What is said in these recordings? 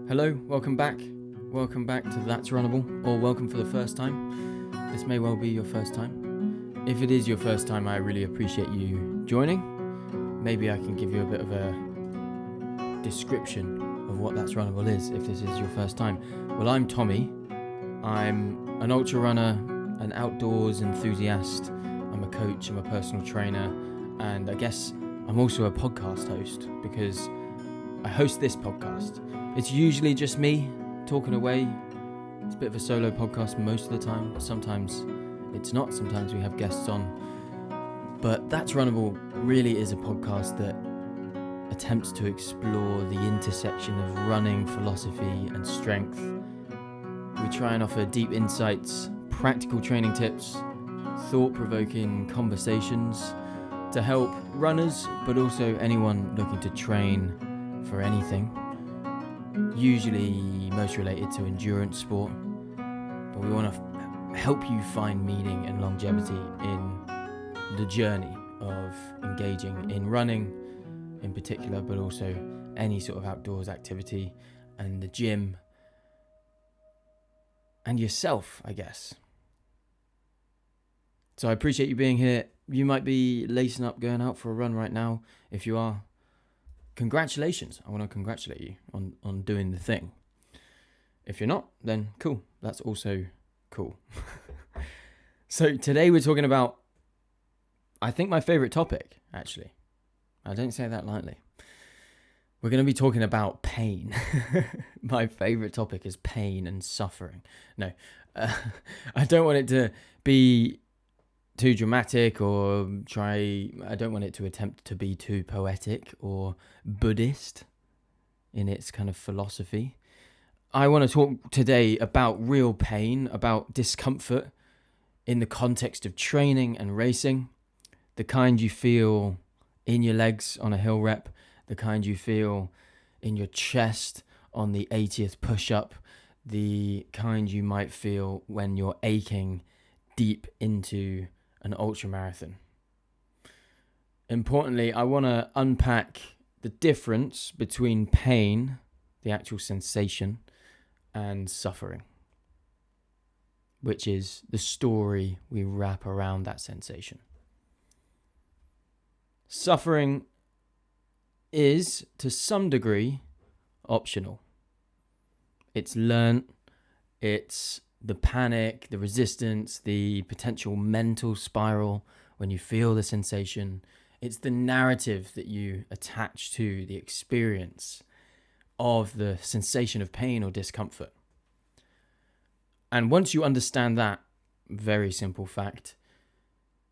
Hello, welcome back. Welcome back to That's Runnable, or welcome for the first time. This may well be your first time. If it is your first time, I really appreciate you joining. Maybe I can give you a bit of a description of what That's Runnable is, if this is your first time. Well, I'm Tommy. I'm an ultra runner, an outdoors enthusiast. I'm a coach, I'm a personal trainer, and I guess I'm also a podcast host because I host this podcast. It's usually just me talking away. It's a bit of a solo podcast most of the time, but sometimes it's not. Sometimes we have guests on. But That's Runnable really is a podcast that attempts to explore the intersection of running, philosophy, and strength. We try and offer deep insights, practical training tips, thought-provoking conversations to help runners, but also anyone looking to train for anything. Usually most related to endurance sport, but we want to help you find meaning and longevity in the journey of engaging in running in particular, but also any sort of outdoors activity and the gym and yourself, I guess. So I appreciate you being here. You might be lacing up going out for a run right now. If you are, congratulations. I want to congratulate you on doing the thing. If you're not, then cool. That's also cool. So today we're talking about, I think, my favorite topic, actually. I don't say that lightly. We're going to be talking about pain. My favorite topic is pain and suffering. No, I don't want it to be too dramatic I don't want it to attempt to be too poetic or Buddhist in its kind of philosophy. I want to talk today about real pain, about discomfort in the context of training and racing, the kind you feel in your legs on a hill rep, the kind you feel in your chest on the 80th push-up, the kind you might feel when you're aching deep into an ultra marathon. Importantly, I want to unpack the difference between pain, the actual sensation, and suffering, which is the story we wrap around that sensation. Suffering is, to some degree, optional. It's learnt, it's the panic, the resistance, the potential mental spiral when you feel the sensation. It's the narrative that you attach to the experience of the sensation of pain or discomfort. And once you understand that very simple fact,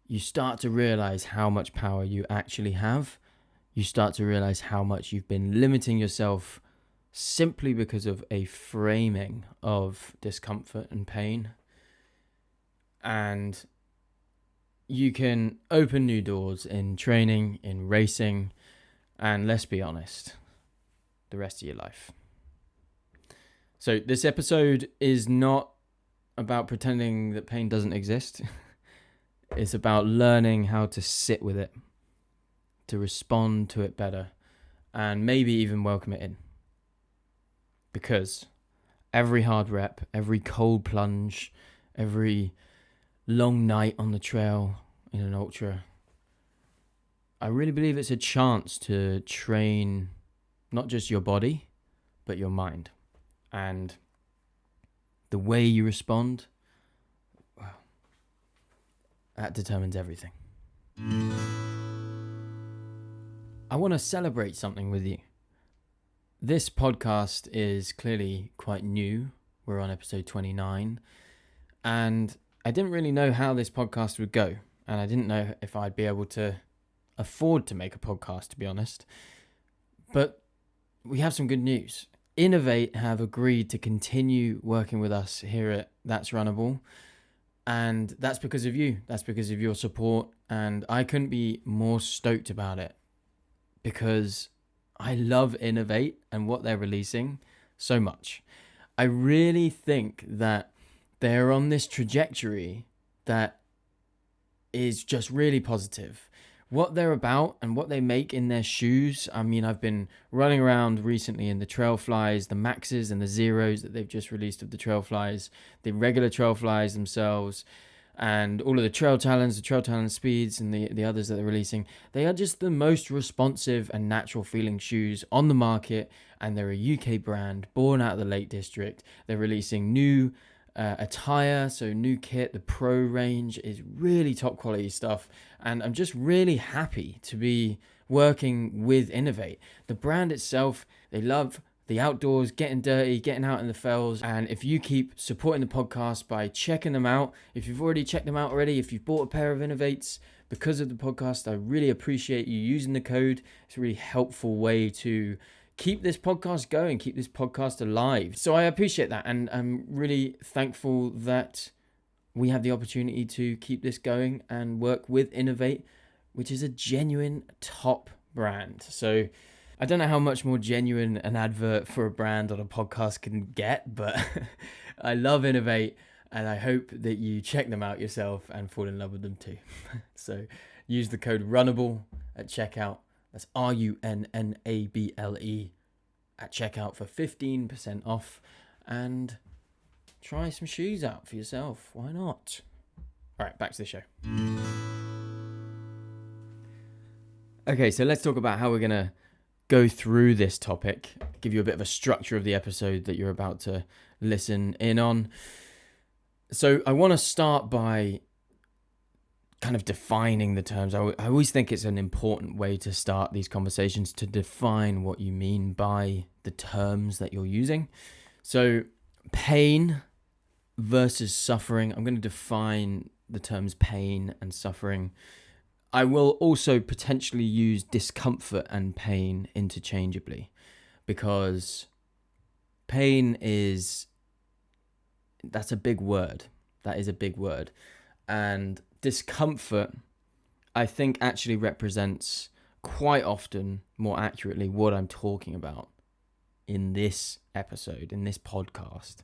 you start to realize how much power you actually have. You start to realize how much you've been limiting yourself simply because of a framing of discomfort and pain. And you can open new doors in training, in racing, and let's be honest, the rest of your life. So this episode is not about pretending that pain doesn't exist. It's about learning how to sit with it, to respond to it better, and maybe even welcome it in. Because every hard rep, every cold plunge, every long night on the trail in an ultra, I really believe it's a chance to train not just your body, but your mind. And the way you respond, well, that determines everything. I want to celebrate something with you. This podcast is clearly quite new. We're on episode 29. And I didn't really know how this podcast would go. And I didn't know if I'd be able to afford to make a podcast, to be honest. But we have some good news. Innovate have agreed to continue working with us here at That's Runnable. And that's because of you. That's because of your support. And I couldn't be more stoked about it, because I love Innovate and what they're releasing so much. I really think that they're on this trajectory that is just really positive. what they're about and what they make in their shoes. I mean, I've been running around recently in the trail flies, the maxes and the zeros that they've just released of the trail flies, the regular trail flies themselves, and all of the trail talons speeds, and the others that they're releasing. They are just the most responsive and natural feeling shoes on the market, and they're a UK brand born out of the Lake District. They're releasing new attire, so new kit. The Pro range is really top quality stuff, and I'm just really happy to be working with Innovate. The brand itself, they love the outdoors, getting dirty, getting out in the fells. And if you keep supporting the podcast by checking them out, if you've already checked them out already, if you've bought a pair of Innovates because of the podcast, I really appreciate you using the code. It's a really helpful way to keep this podcast going, keep this podcast alive. So I appreciate that, and I'm really thankful that we have the opportunity to keep this going and work with Innovate, which is a genuine top brand. So I don't know how much more genuine an advert for a brand on a podcast can get, but I love Innovate, and I hope that you check them out yourself and fall in love with them too. So use the code RUNNABLE at checkout. That's RUNNABLE at checkout for 15% off, and try some shoes out for yourself. Why not? All right, back to the show. Okay, so let's talk about how we're going to go through this topic, give you a bit of a structure of the episode that you're about to listen in on. So I want to start by kind of defining the terms. I always think it's an important way to start these conversations, to define what you mean by the terms that you're using. So pain versus suffering. I'm going to define the terms pain and suffering. I will also potentially use discomfort and pain interchangeably, because pain that's a big word. That is a big word. And discomfort, I think, actually represents quite often, more accurately, what I'm talking about in this episode, in this podcast.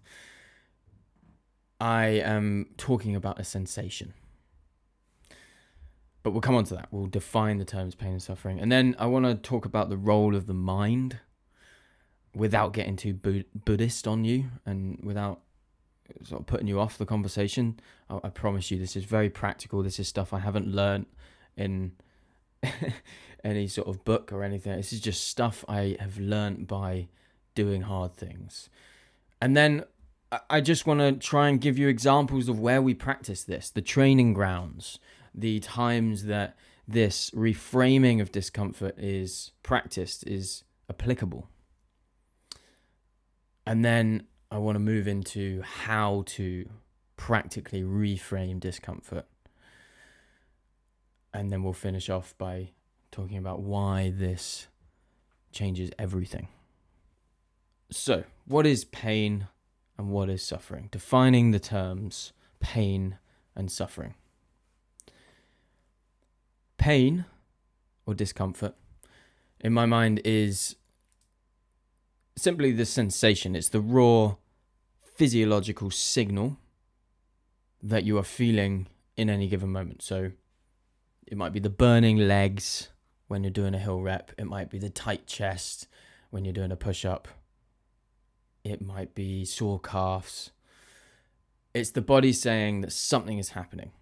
I am talking about a sensation. But we'll come on to that. We'll define the terms pain and suffering. And then I want to talk about the role of the mind without getting too Buddhist on you and without sort of putting you off the conversation. I promise you, this is very practical. This is stuff I haven't learned in any sort of book or anything. This is just stuff I have learned by doing hard things. And then I just want to try and give you examples of where we practice this, the training grounds, the times that this reframing of discomfort is practiced, is applicable. And then I want to move into how to practically reframe discomfort. And then we'll finish off by talking about why this changes everything. So, what is pain and what is suffering? Defining the terms pain and suffering. Pain or discomfort, in my mind, is simply the sensation. It's the raw physiological signal that you are feeling in any given moment. So it might be the burning legs when you're doing a hill rep. It might be the tight chest when you're doing a push-up. It might be sore calves. It's the body saying that something is happening.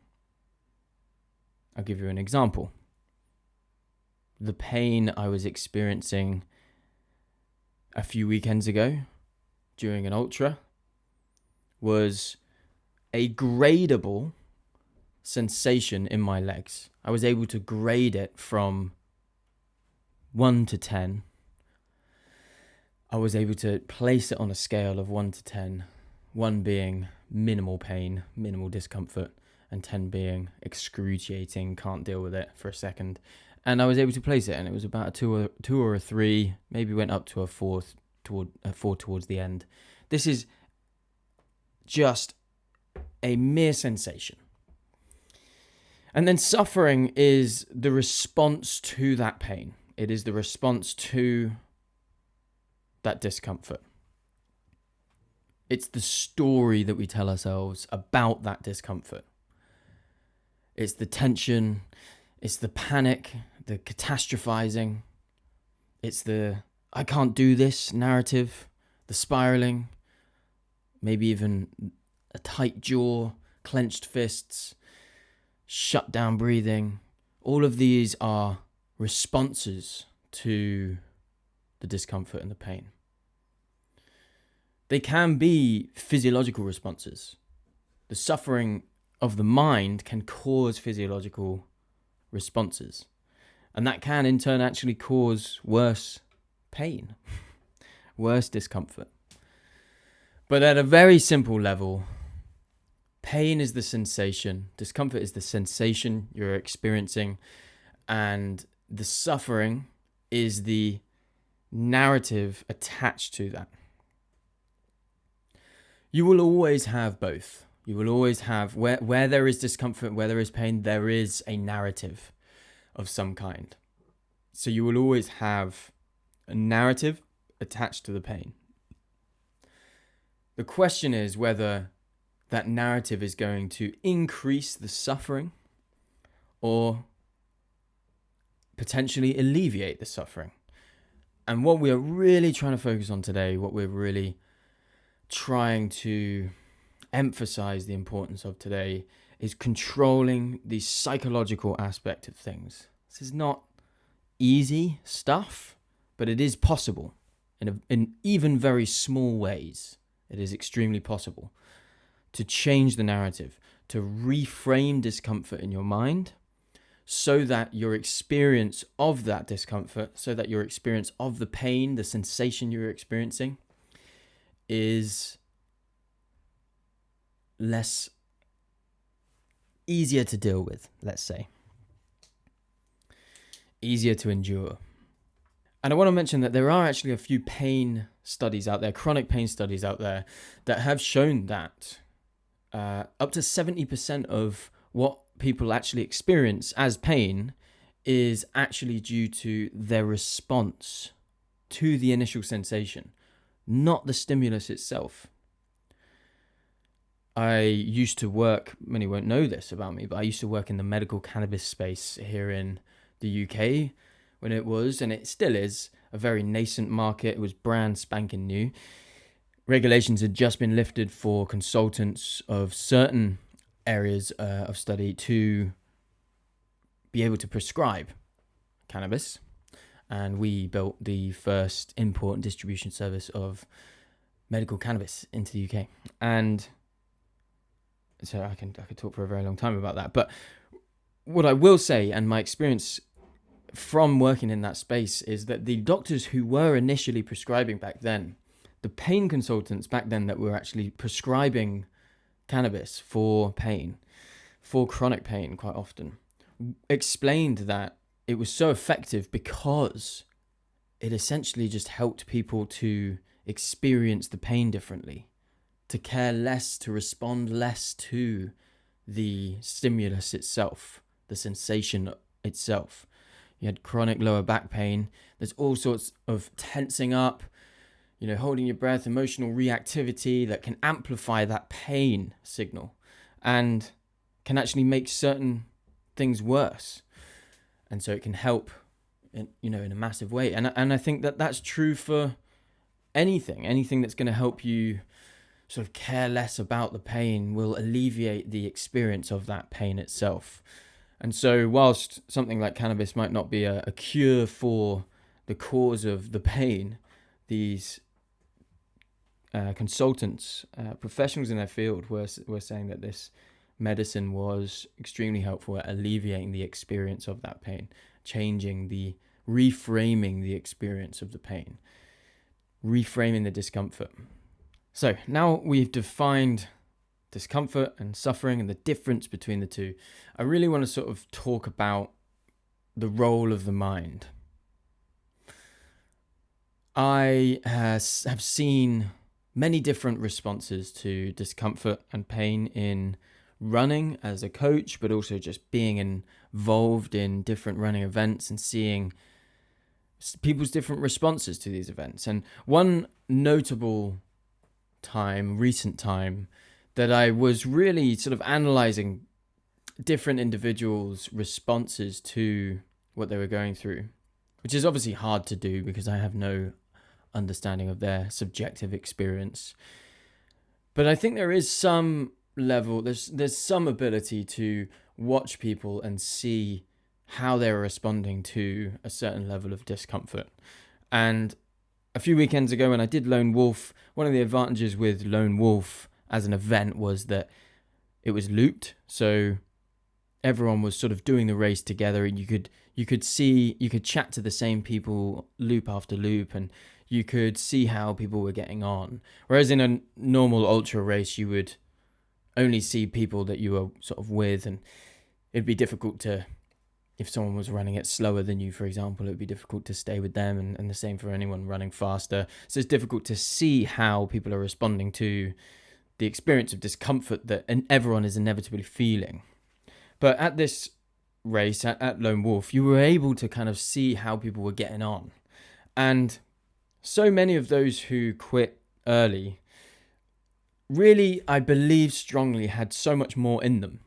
I'll give you an example. The pain I was experiencing a few weekends ago during an ultra was a gradable sensation in my legs. I was able to grade it from 1 to 10. I was able to place it on a scale of 1 to 10, 1 being minimal pain, minimal discomfort, and 10 being excruciating, can't deal with it for a second. And I was able to place it, and it was about a 2 or a 3, maybe went up to a 4 towards the end. This is just a mere sensation. And then suffering is the response to that pain. It is the response to that discomfort. It's the story that we tell ourselves about that discomfort. It's the tension, It's the panic, the catastrophizing. It's the I can't do this narrative, the spiraling, maybe even a tight jaw, clenched fists, shut down breathing. All of these are responses to the discomfort and the pain. They can be physiological responses. The suffering of the mind can cause physiological responses. And that can in turn actually cause worse pain, worse discomfort. But at a very simple level, pain is the sensation, discomfort is the sensation you're experiencing, and the suffering is the narrative attached to that. You will always have both. You will always have, where there is discomfort, where there is pain, there is a narrative of some kind. So you will always have a narrative attached to the pain. The question is whether that narrative is going to increase the suffering or potentially alleviate the suffering. And what we are really trying to focus on today, what we're really trying to emphasize the importance of today, is controlling the psychological aspect of things. This is not easy stuff, but it is possible in even very small ways. It is extremely possible to change the narrative, to reframe discomfort in your mind so that your experience of that discomfort, so that your experience of the pain, the sensation you're experiencing, is less easier to deal with, let's say. Easier to endure. And I want to mention that there are actually a few pain studies out there, chronic pain studies out there, that have shown that up to 70% of what people actually experience as pain is actually due to their response to the initial sensation, not the stimulus itself. I used to work, many won't know this about me, but I used to work in the medical cannabis space here in the UK when it was, and it still is, a very nascent market. It was brand spanking new. Regulations had just been lifted for consultants of certain areas of study to be able to prescribe cannabis. And we built the first import and distribution service of medical cannabis into the UK. And so I could talk for a very long time about that. But what I will say, and my experience from working in that space, is that the doctors who were initially prescribing back then, the pain consultants back then that were actually prescribing cannabis for pain, for chronic pain quite often, explained that it was so effective because it essentially just helped people to experience the pain differently, to care less, to respond less to the stimulus itself, the sensation itself. You had chronic lower back pain. There's all sorts of tensing up, holding your breath, emotional reactivity that can amplify that pain signal and can actually make certain things worse. And so it can help in a massive way. And I think that that's true for anything that's going to help you sort of care less about the pain will alleviate the experience of that pain itself. And so whilst something like cannabis might not be a cure for the cause of the pain, these consultants, professionals in their field were saying that this medicine was extremely helpful at alleviating the experience of that pain, reframing the experience of the pain, reframing the discomfort. So now we've defined discomfort and suffering and the difference between the two. I really want to sort of talk about the role of the mind. I have seen many different responses to discomfort and pain in running as a coach, but also just being involved in different running events and seeing people's different responses to these events. And one notable recent time, that I was really sort of analyzing different individuals' responses to what they were going through, which is obviously hard to do because I have no understanding of their subjective experience. But I think there is some level, there's some ability to watch people and see how they're responding to a certain level of discomfort. And a few weekends ago when I did Lone Wolf, one of the advantages with Lone Wolf as an event was that it was looped. So everyone was sort of doing the race together, and you could chat to the same people loop after loop, and you could see how people were getting on. Whereas in a normal ultra race, you would only see people that you were sort of with, and it'd be difficult to, if someone was running it slower than you, for example, it would be difficult to stay with them, and the same for anyone running faster. So it's difficult to see how people are responding to the experience of discomfort that everyone is inevitably feeling. But at this race, at Lone Wolf, you were able to kind of see how people were getting on. And so many of those who quit early really, I believe strongly, had so much more in them.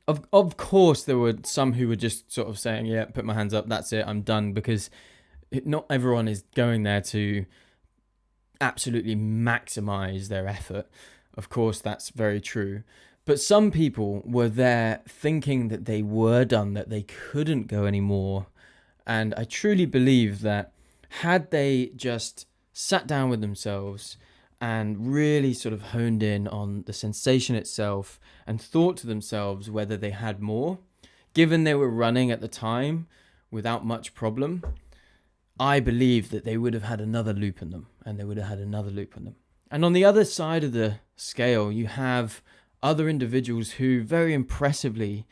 Of course, there were some who were just sort of saying, yeah, put my hands up, that's it, I'm done, because not everyone is going there to absolutely maximize their effort. Of course, that's very true. But some people were there thinking that they were done, that they couldn't go anymore. And I truly believe that had they just sat down with themselves and really sort of honed in on the sensation itself and thought to themselves whether they had more, given they were running at the time without much problem, I believe that they would have had another loop in them, and they would have had another loop in them. And on the other side of the scale, you have other individuals who very impressively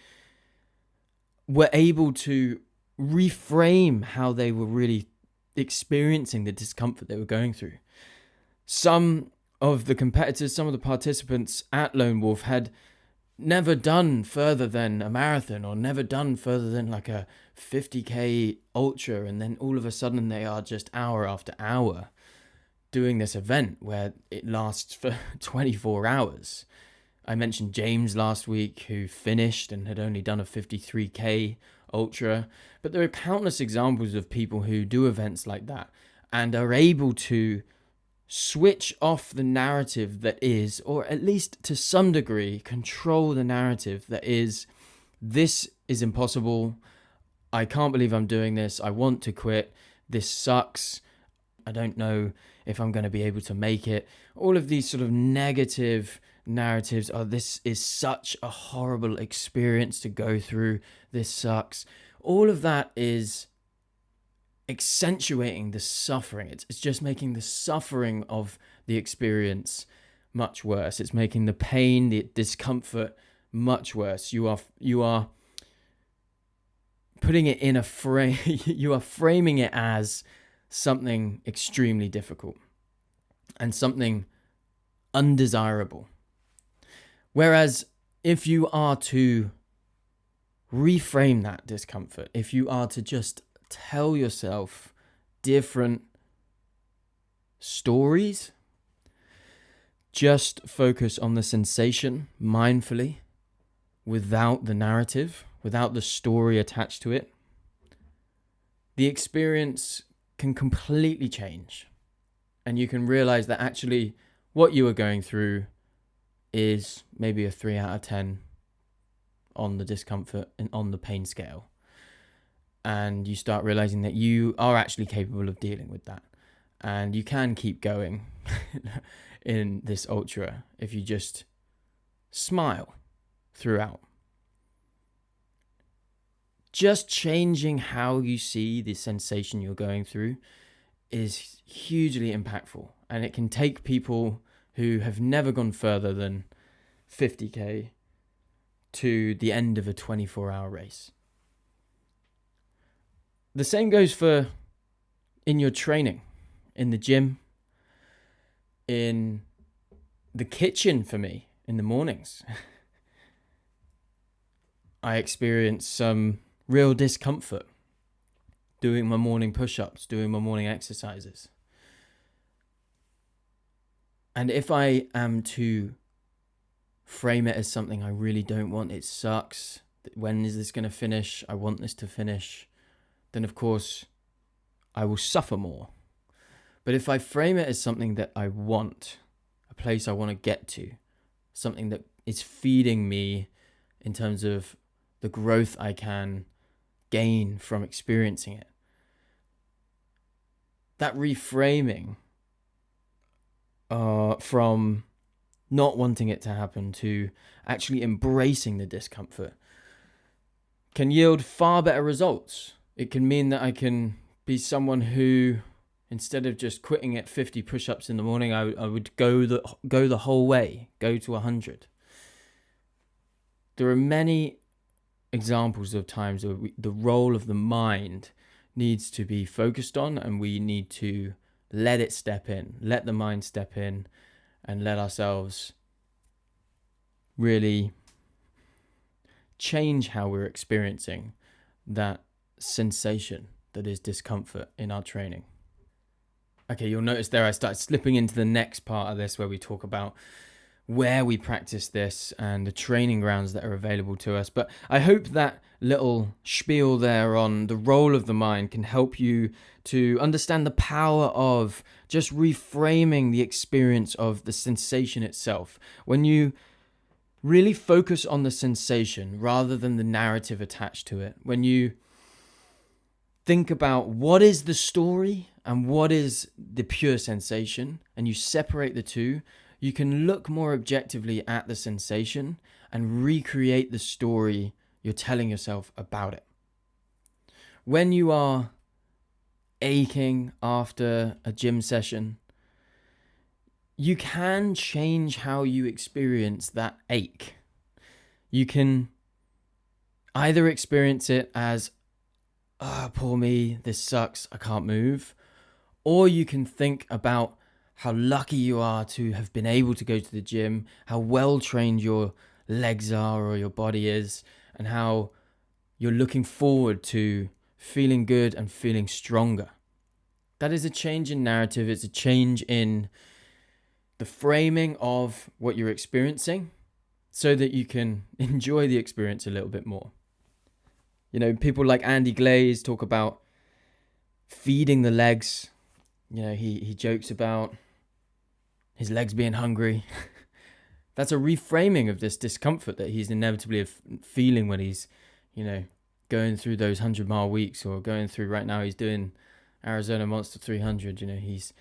were able to reframe how they were really experiencing the discomfort they were going through. Some of the competitors, some of the participants at Lone Wolf had never done further than a marathon, or never done further than like a 50k ultra, and then all of a sudden they are just hour after hour doing this event where it lasts for 24 hours. I mentioned James last week, who finished and had only done a 53k ultra, but there are countless examples of people who do events like that and are able to switch off the narrative that is, or at least to some degree, control the narrative that is, this is impossible, I can't believe I'm doing this, I want to quit, this sucks, I don't know if I'm going to be able to make it. All of these sort of negative narratives are, this is such a horrible experience to go through, this sucks. All of that is accentuating the suffering. It's just making the suffering of the experience much worse. It's making the pain, the discomfort much worse. You are putting it in a frame. You are framing it as something extremely difficult and something undesirable. Whereas if you are to reframe that discomfort, if you are to just tell yourself different stories, just focus on the sensation mindfully, without the narrative, without the story attached to it, the experience can completely change. And you can realize that actually what you are going through is maybe a 3 out of 10 on the discomfort and on the pain scale. And you start realizing that you are actually capable of dealing with that. And you can keep going in this ultra if you just smile throughout. Just changing how you see the sensation you're going through is hugely impactful. And it can take people who have never gone further than 50k to the end of a 24-hour race. The same goes for in your training, in the gym, in the kitchen for me, in the mornings. I experience some real discomfort doing my morning push-ups, doing my morning exercises. And if I am to frame it as something I really don't want. It sucks. When is this going to finish? I want this to finish. Then, of course, I will suffer more. But if I frame it as something that I want, a place I want to get to, something that is feeding me in terms of the growth I can gain from experiencing it, that reframing from not wanting it to happen to actually embracing the discomfort can yield far better results. It can mean that I can be someone who, instead of just quitting at 50 push-ups in the morning, I would go the whole way, go to 100. There are many examples of times where the role of the mind needs to be focused on, and we need to let it step in, let the mind step in, and let ourselves really change how we're experiencing that sensation that is discomfort in our training. Okay, you'll notice there I started slipping into the next part of this where we talk about where we practice this and the training grounds that are available to us. But I hope that little spiel there on the role of the mind can help you to understand the power of just reframing the experience of the sensation itself. When you really focus on the sensation rather than the narrative attached to it, when you think about what is the story and what is the pure sensation, and you separate the two, you can look more objectively at the sensation and recreate the story you're telling yourself about it. When you are aching after a gym session, you can change how you experience that ache. You can either experience it as, oh, poor me, this sucks, I can't move. Or you can think about how lucky you are to have been able to go to the gym, how well trained your legs are or your body is, and how you're looking forward to feeling good and feeling stronger. That is a change in narrative. It's a change in the framing of what you're experiencing so that you can enjoy the experience a little bit more. You know, people like Andy Glaze talk about feeding the legs. You know, he jokes about his legs being hungry. That's a reframing of this discomfort that he's inevitably feeling when he's, you know, going through those 100-mile weeks, or going through right now, he's doing Arizona Monster 300. You know, he's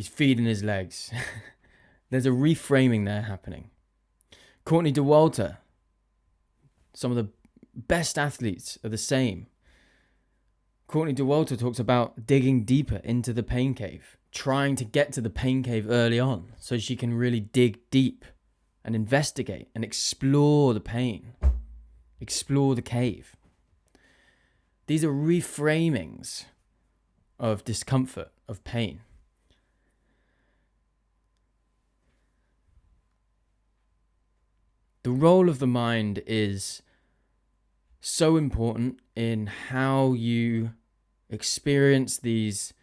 feeding his legs. There's a reframing there happening. Courtney Dauwalter, some of the best athletes are the same. Courtney Dauwalter talks about digging deeper into the pain cave, trying to get to the pain cave early on so she can really dig deep and investigate and explore the pain, explore the cave. These are reframings of discomfort, of pain. The role of the mind is so important in how you experience these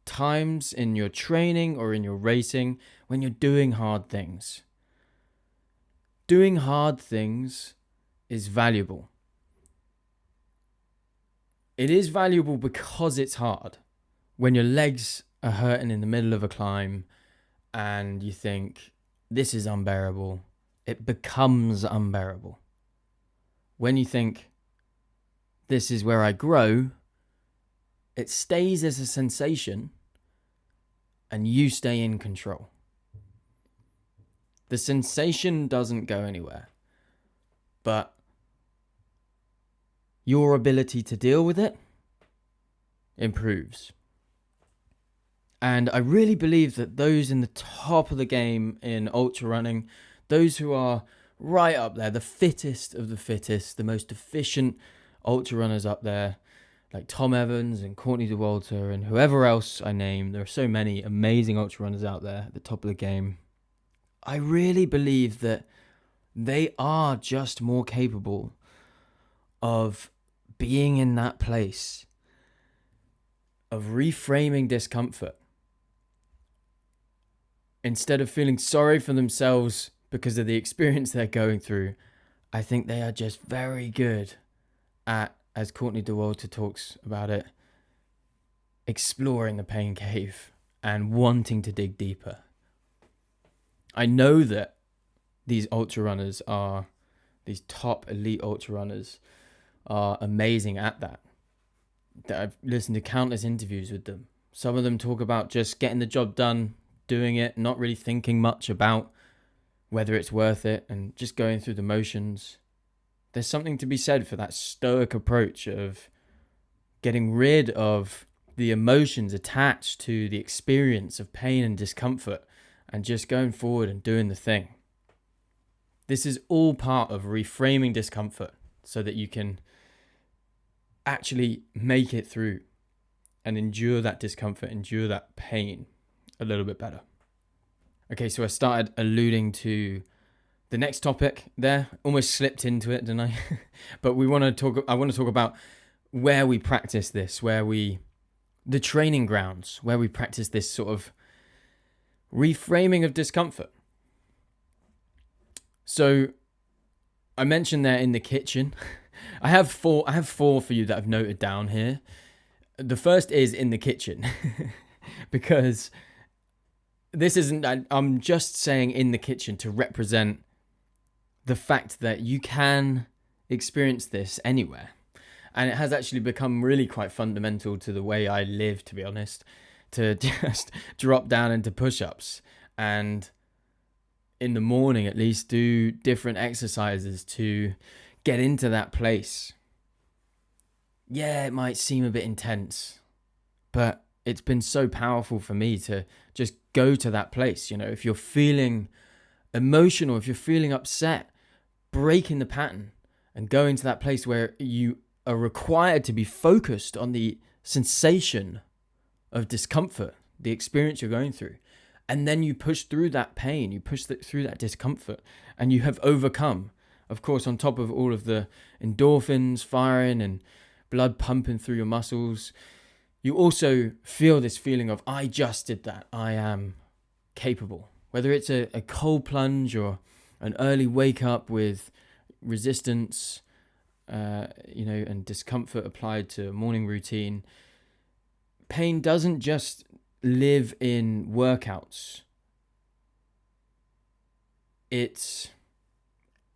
times in your training or in your racing when you're doing hard things. Doing hard things is valuable. It is valuable because it's hard. When your legs are hurting in the middle of a climb and you think, this is unbearable, it becomes unbearable. When you think, this is where I grow, it stays as a sensation and you stay in control. The sensation doesn't go anywhere, but your ability to deal with it improves. And I really believe that those in the top of the game in ultra running, those who are right up there, the fittest of the fittest, the most efficient ultra runners up there, like Tom Evans and Courtney Dauwalter and whoever else I name, there are so many amazing ultra runners out there at the top of the game. I really believe that they are just more capable of being in that place of reframing discomfort. Instead of feeling sorry for themselves because of the experience they're going through, I think they are just very good at, as Courtney Dauwalter talks about it, exploring the pain cave and wanting to dig deeper. I know that these ultra runners these top elite ultra runners are amazing at that. I've listened to countless interviews with them. Some of them talk about just getting the job done, doing it, not really thinking much about whether it's worth it, and just going through the motions. There's something to be said for that stoic approach of getting rid of the emotions attached to the experience of pain and discomfort and just going forward and doing the thing. This is all part of reframing discomfort so that you can actually make it through and endure that discomfort, endure that pain a little bit better. Okay, so I started alluding to the next topic there, almost slipped into it, didn't I? But I want to talk about where we practice this, the training grounds, where we practice this sort of reframing of discomfort. So I mentioned there in the kitchen. I have four for you that I've noted down here. The first is in the kitchen because I'm just saying in the kitchen to represent the fact that you can experience this anywhere. And it has actually become really quite fundamental to the way I live, to be honest, to just drop down into push-ups and in the morning at least do different exercises to get into that place. Yeah, it might seem a bit intense, but it's been so powerful for me to just go to that place. You know, if you're feeling emotional, if you're feeling upset, breaking the pattern and going to that place where you are required to be focused on the sensation of discomfort, the experience you're going through. And then you push through that pain, you push through that discomfort, and you have overcome. Of course, on top of all of the endorphins firing and blood pumping through your muscles, you also feel this feeling of, I just did that. I am capable. Whether it's a cold plunge or an early wake up with resistance, and discomfort applied to a morning routine. Pain doesn't just live in workouts. It's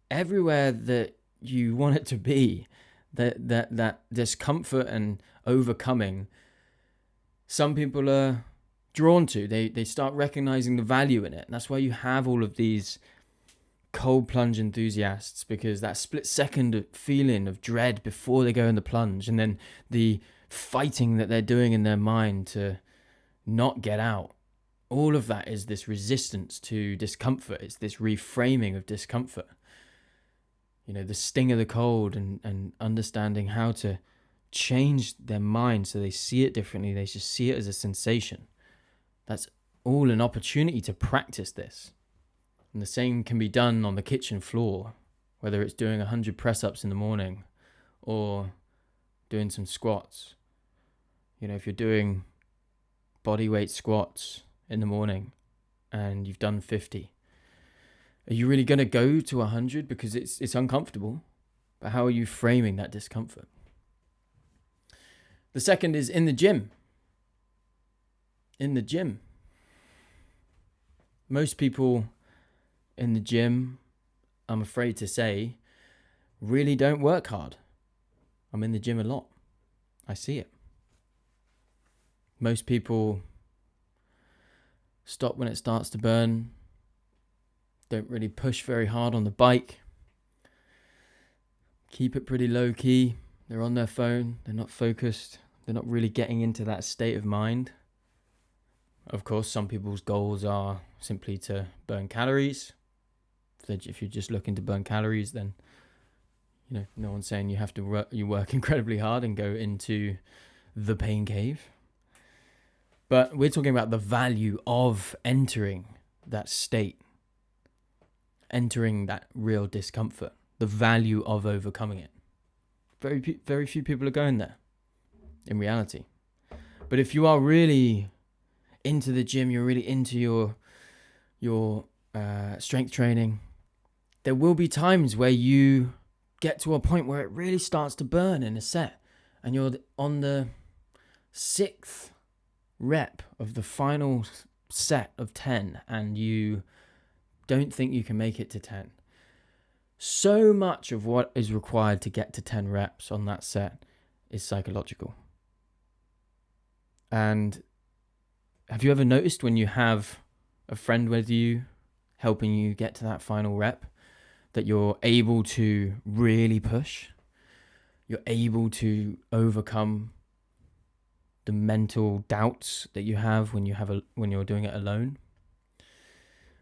everywhere that you want it to be. That discomfort and overcoming, some people are drawn to. They start recognizing the value in it. And that's why you have all of these cold plunge enthusiasts, because that split second feeling of dread before they go in the plunge, and then the fighting that they're doing in their mind to not get out, all of that is this resistance to discomfort. It's this reframing of discomfort. You know, the sting of the cold and understanding how to change their mind so they see it differently. They just see it as a sensation. That's all an opportunity to practice this. And the same can be done on the kitchen floor, whether it's doing 100 press-ups in the morning or doing some squats. You know, if you're doing body weight squats in the morning and you've done 50, are you really going to go to 100 because it's uncomfortable? But how are you framing that discomfort? The second is in the gym. In the gym. Most people in the gym, I'm afraid to say, really don't work hard. I'm in the gym a lot. I see it. Most people stop when it starts to burn, don't really push very hard on the bike, keep it pretty low key. They're on their phone, they're not focused, they're not really getting into that state of mind. Of course, some people's goals are simply to burn calories. If you're just looking to burn calories, then no one's saying you have to work incredibly hard and go into the pain cave. But we're talking about the value of entering that state, entering that real discomfort, the value of overcoming it. Very few people are going there in reality. But if you are really into the gym, you're really into your strength training, there will be times where you get to a point where it really starts to burn in a set, and you're on the 6th rep of the final set of 10, and you don't think you can make it to 10. So much of what is required to get to 10 reps on that set is psychological. And have you ever noticed when you have a friend with you helping you get to that final rep that you're able to really push? You're able to overcome the mental doubts that you have when you're doing it alone.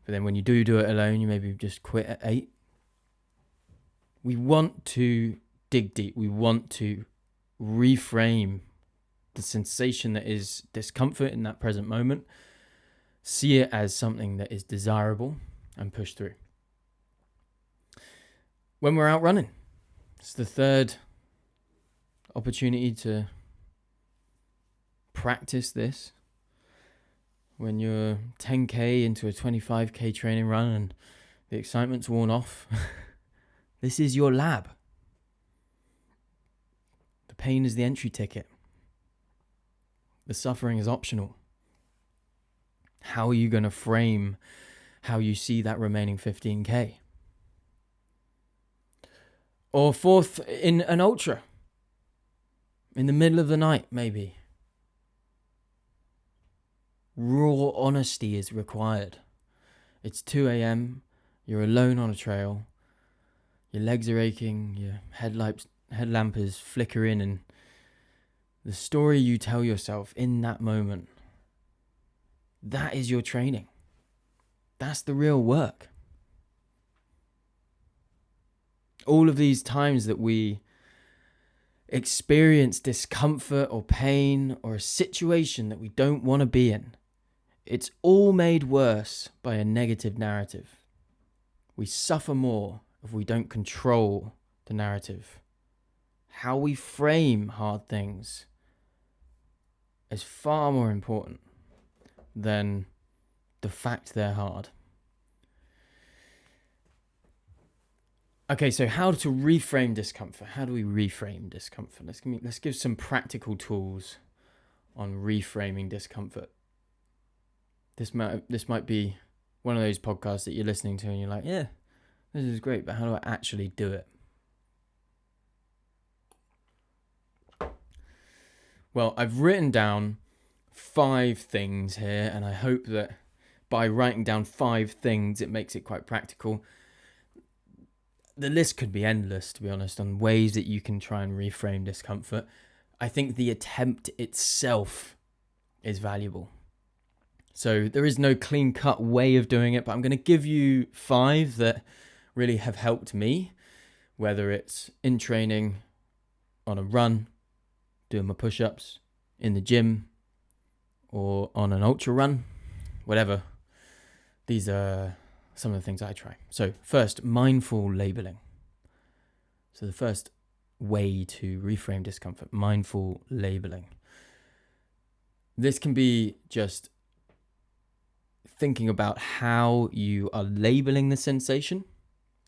But then when you do it alone, you maybe just quit at 8. We want to dig deep. We want to reframe the sensation that is discomfort in that present moment. See it as something that is desirable and push through. When we're out running, it's the third opportunity to practice this. When you're 10k into a 25k training run and the excitement's worn off, this is your lab. The pain is the entry ticket. The suffering is optional. How are you going to frame how you see that remaining 15k? Or fourth, in an ultra, in the middle of the night, maybe. Raw honesty is required. It's 2 a.m, you're alone on a trail, your legs are aching, your headlamp is flickering, and the story you tell yourself in that moment, that is your training. That's the real work. All of these times that we experience discomfort or pain or a situation that we don't want to be in, it's all made worse by a negative narrative. We suffer more if we don't control the narrative. How we frame hard things is far more important than the fact they're hard. Okay, so how to reframe discomfort? How do we reframe discomfort? Let's give some practical tools on reframing discomfort. This might be one of those podcasts that you're listening to and you're like, yeah, this is great, but how do I actually do it? Well, I've written down 5 things here, and I hope that by writing down 5 things, it makes it quite practical. The list could be endless, to be honest, on ways that you can try and reframe discomfort. I think the attempt itself is valuable. So there is no clean-cut way of doing it, but I'm going to give you 5 that really have helped me, whether it's in training, on a run, doing my push-ups, in the gym, or on an ultra run, whatever. These are some of the things I try. So first, mindful labeling. So the first way to reframe discomfort, mindful labeling. This can be just thinking about how you are labeling the sensation.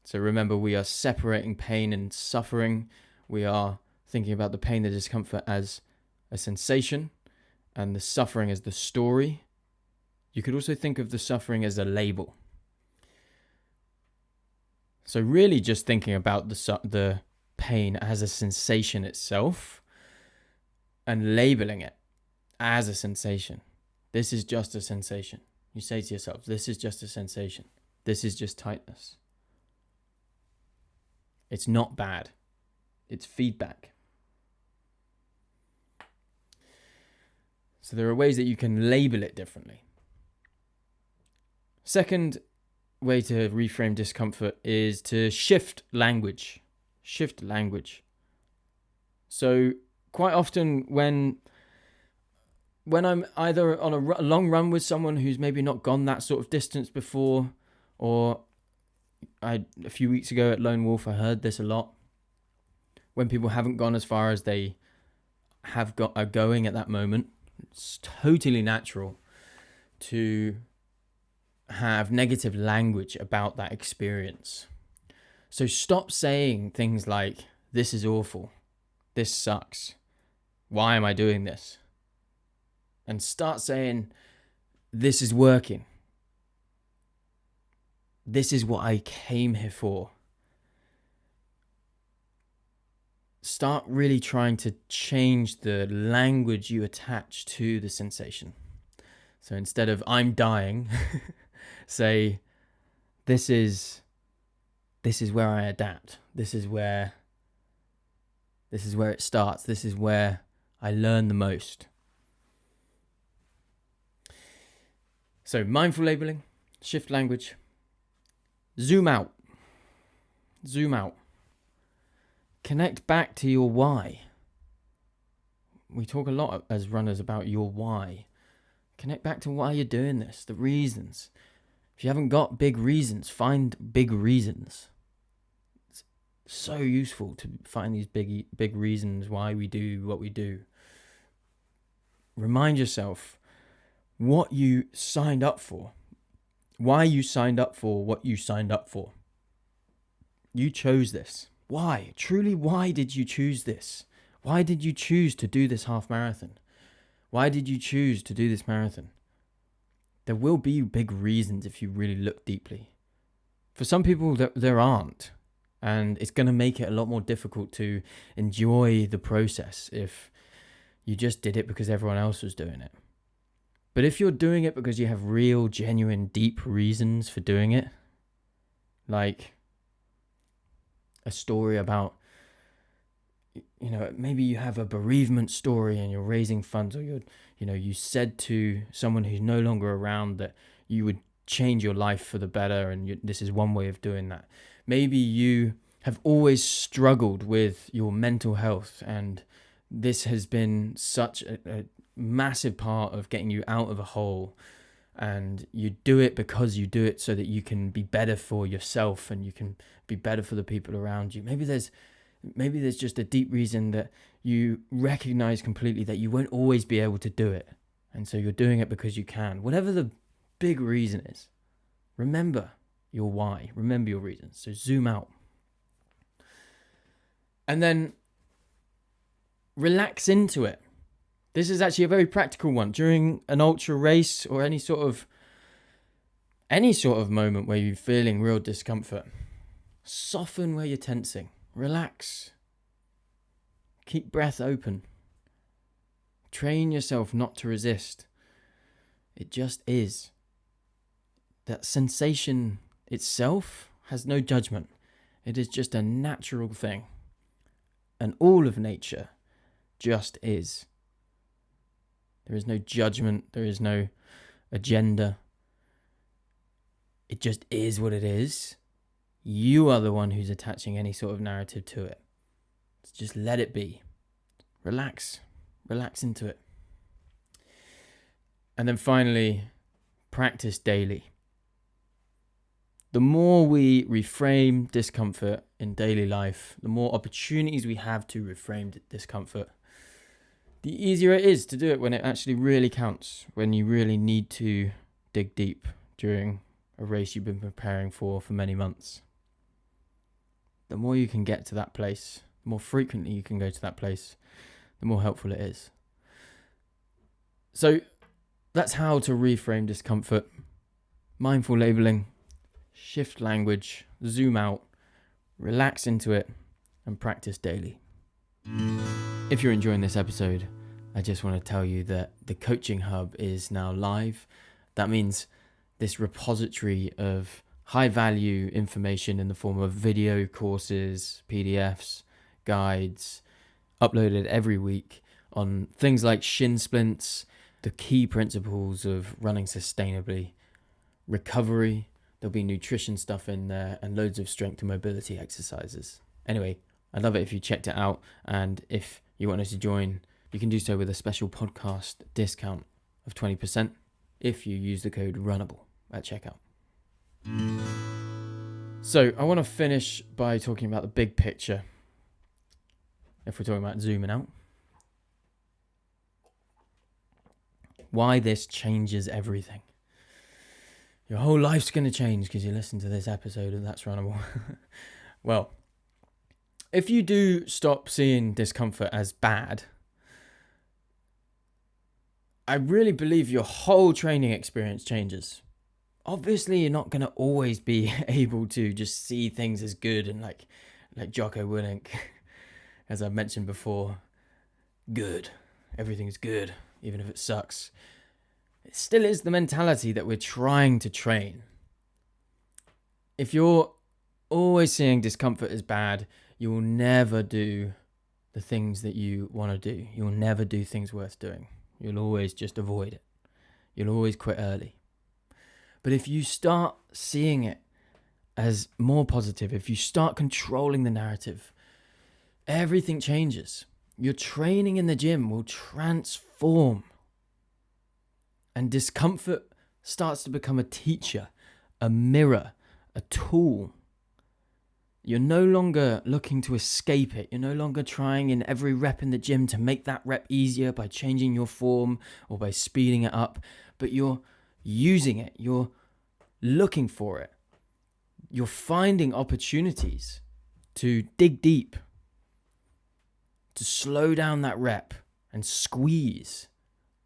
So remember, we are separating pain and suffering. We are thinking about the pain, the discomfort as a sensation, and the suffering as the story. You could also think of the suffering as a label. So really just thinking about the pain as a sensation itself and labeling it as a sensation. This is just a sensation. You say to yourself, this is just a sensation. This is just tightness. It's not bad. It's feedback. So there are ways that you can label it differently. Second way to reframe discomfort is to shift language. Shift language. So quite often when I'm either on a long run with someone who's maybe not gone that sort of distance before, or a few weeks ago at Lone Wolf, I heard this a lot. When people haven't gone as far as they are going at that moment, it's totally natural to have negative language about that experience. So stop saying things like, this is awful, this sucks, why am I doing this? And start saying, this is working. This is what I came here for. Start really trying to change the language you attach to the sensation. So instead of I'm dying, say this is where I adapt. This is where it starts. This is where I learn the most. So mindful labeling, shift language, zoom out. Zoom out. Connect back to your why. We talk a lot as runners about your why. Connect back to why you're doing this, the reasons. If you haven't got big reasons, find big reasons. It's so useful to find these big reasons why we do what we do. Remind yourself what you signed up for, why you signed up for what you signed up for. You chose this. Why? Truly, why did you choose this? Why did you choose to do this half marathon? Why did you choose to do this marathon? There will be big reasons if you really look deeply. For some people, there aren't. And it's going to make it a lot more difficult to enjoy the process if you just did it because everyone else was doing it. But if you're doing it because you have real, genuine, deep reasons for doing it, like a story about, maybe you have a bereavement story and you're raising funds, or you said to someone who's no longer around that you would change your life for the better, and this is one way of doing that. Maybe you have always struggled with your mental health, and this has been such a massive part of getting you out of a hole, and you do it because you do it so that you can be better for yourself and you can be better for the people around you. Maybe there's just a deep reason that you recognize completely that you won't always be able to do it, and so you're doing it because you can. Whatever the big reason is, remember your why, remember your reasons. So zoom out. And then relax into it. This is actually a very practical one. During an ultra race or any sort of moment where you're feeling real discomfort, soften where you're tensing. Relax. Keep breath open. Train yourself not to resist. It just is. That sensation itself has no judgment. It is just a natural thing. And all of nature just is. There is no judgment. There is no agenda. It just is what it is. You are the one who's attaching any sort of narrative to it. So just let it be. Relax. Relax into it. And then finally, practice daily. The more we reframe discomfort in daily life, the more opportunities we have to reframe discomfort, the easier it is to do it when it actually really counts, when you really need to dig deep during a race you've been preparing for many months. The more you can get to that place, the more frequently you can go to that place, the more helpful it is. So that's how to reframe discomfort. Mindful labeling, shift language, zoom out, relax into it, and practice daily. If you're enjoying this episode, I just want to tell you that the Coaching Hub is now live. That means this repository of high value information in the form of video courses, PDFs, guides, uploaded every week on things like shin splints, the key principles of running sustainably, recovery, there'll be nutrition stuff in there, and loads of strength and mobility exercises. Anyway, I'd love it if you checked it out, and if you want us to join, you can do so with a special podcast discount of 20% if you use the code RUNNABLE at checkout. So I want to finish by talking about the big picture. If we're talking about zooming out, why this changes everything. your whole life's going to change because you listen to this episode of That's Runnable. Well, if you do stop seeing discomfort as bad, I really believe your whole training experience changes. Obviously, you're not going to always be able to just see things as good and like Jocko Willink, as I've mentioned before, good. Everything's good, even if it sucks. It still is the mentality that we're trying to train. If you're always seeing discomfort as bad, you will never do the things that you want to do. You'll never do things worth doing. You'll always just avoid it. You'll always quit early. But if you start seeing it as more positive, if you start controlling the narrative, everything changes. Your training in the gym will transform. And discomfort starts to become a teacher, a mirror, a tool. You're no longer looking to escape it. You're no longer trying in every rep in the gym to make that rep easier by changing your form or by speeding it up. But you're using it. You're looking for it. You're finding opportunities to dig deep, to slow down that rep and squeeze.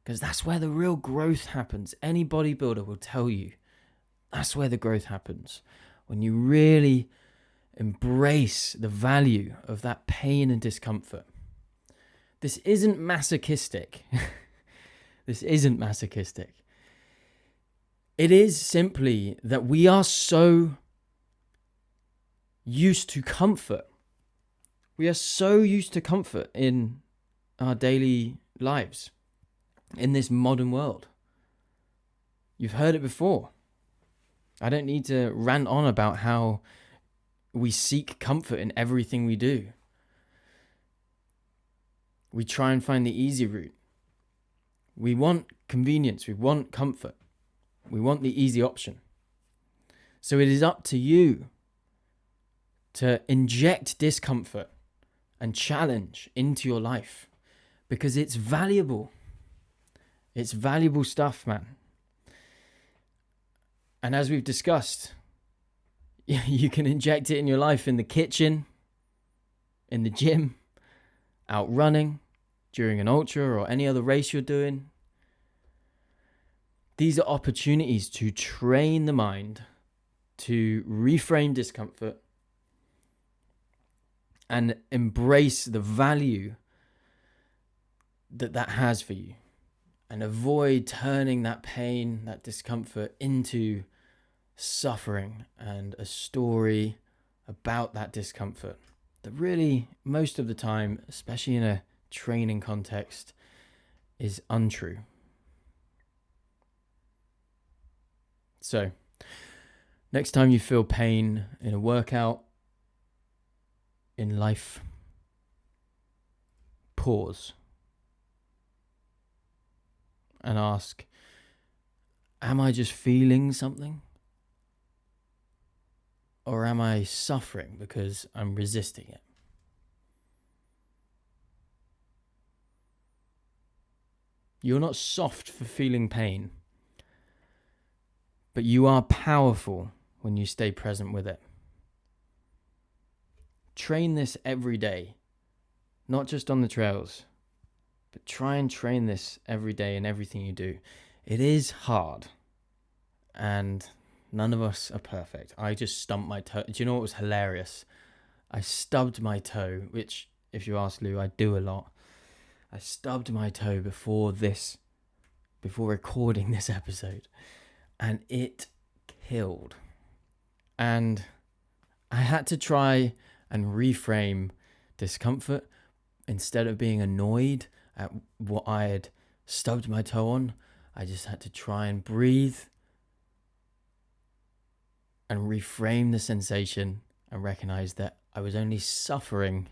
Because that's where the real growth happens. Any bodybuilder will tell you that's where the growth happens. When you really embrace the value of that pain and discomfort. This isn't masochistic. This isn't masochistic. It is simply that we are so used to comfort. We are so used to comfort in our daily lives, in this modern world. You've heard it before. I don't need to rant on about how we seek comfort in everything we do. We try and find the easy route. We want convenience. We want comfort. We want the easy option. So it is up to you to inject discomfort and challenge into your life because it's valuable. It's valuable stuff, man. And as we've discussed, you can inject it in your life in the kitchen, in the gym, out running, during an ultra or any other race you're doing. These are opportunities to train the mind to reframe discomfort and embrace the value that has for you, and avoid turning that pain, that discomfort into suffering and a story about that discomfort that really, most of the time, especially in a training context, is untrue. So, next time you feel pain in a workout, in life, pause and ask, am I just feeling something? Or am I suffering because I'm resisting it? You're not soft for feeling pain, but you are powerful when you stay present with it. Train this every day, not just on the trails, but try and train this every day in everything you do. It is hard, and none of us are perfect. I just stumped my toe. Do you know what was hilarious? I stubbed my toe, which, if you ask Lou, I do a lot. I stubbed my toe before recording this episode, and it killed. And I had to try and reframe discomfort. Instead of being annoyed at what I had stubbed my toe on, I just had to try and breathe and reframe the sensation and recognize that I was only suffering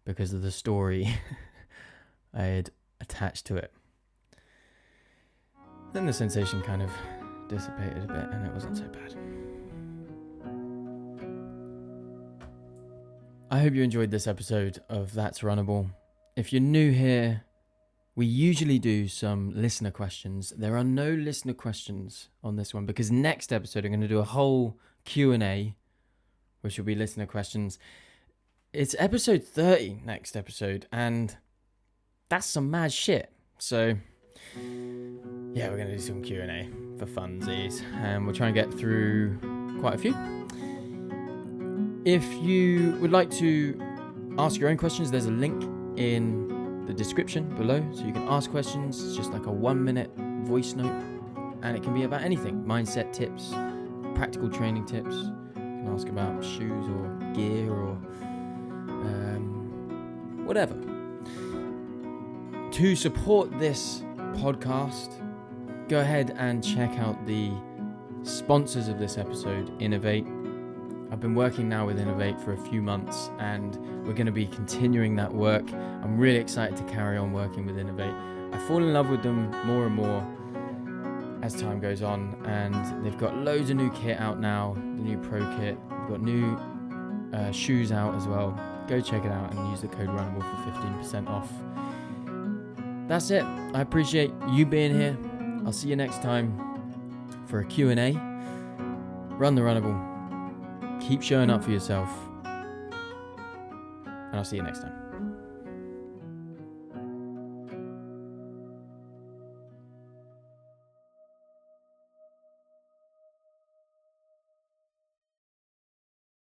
because of the story I had attached to it. Then the sensation kind of dissipated a bit and it wasn't so bad. I hope you enjoyed this episode of That's Runnable. If you're new here, we usually do some listener questions. There are no listener questions on this one because next episode I'm going to do a whole Q&A, which will be listener questions. It's episode 30 next episode, and that's some mad shit. So yeah, we're going to do some Q&A for funsies, and we'll try and get through quite a few. If you would like to ask your own questions, there's a link in the description below, so you can ask questions. It's just like a 1-minute voice note, and it can be about anything: mindset tips, practical training tips. You can ask about shoes or gear or whatever. To support this podcast, go ahead and check out the sponsors of this episode, Innovate. I've been working now with Innovate for a few months, and we're going to be continuing that work. I'm really excited to carry on working with Innovate. I fall in love with them more and more as time goes on, and they've got loads of new kit out now, the new Pro Kit. They've got new shoes out as well. Go check it out and use the code Runnable for 15% off. That's it. I appreciate you being here. I'll see you next time for a Q&A. Run the Runnable. Keep showing up for yourself. And I'll see you next time.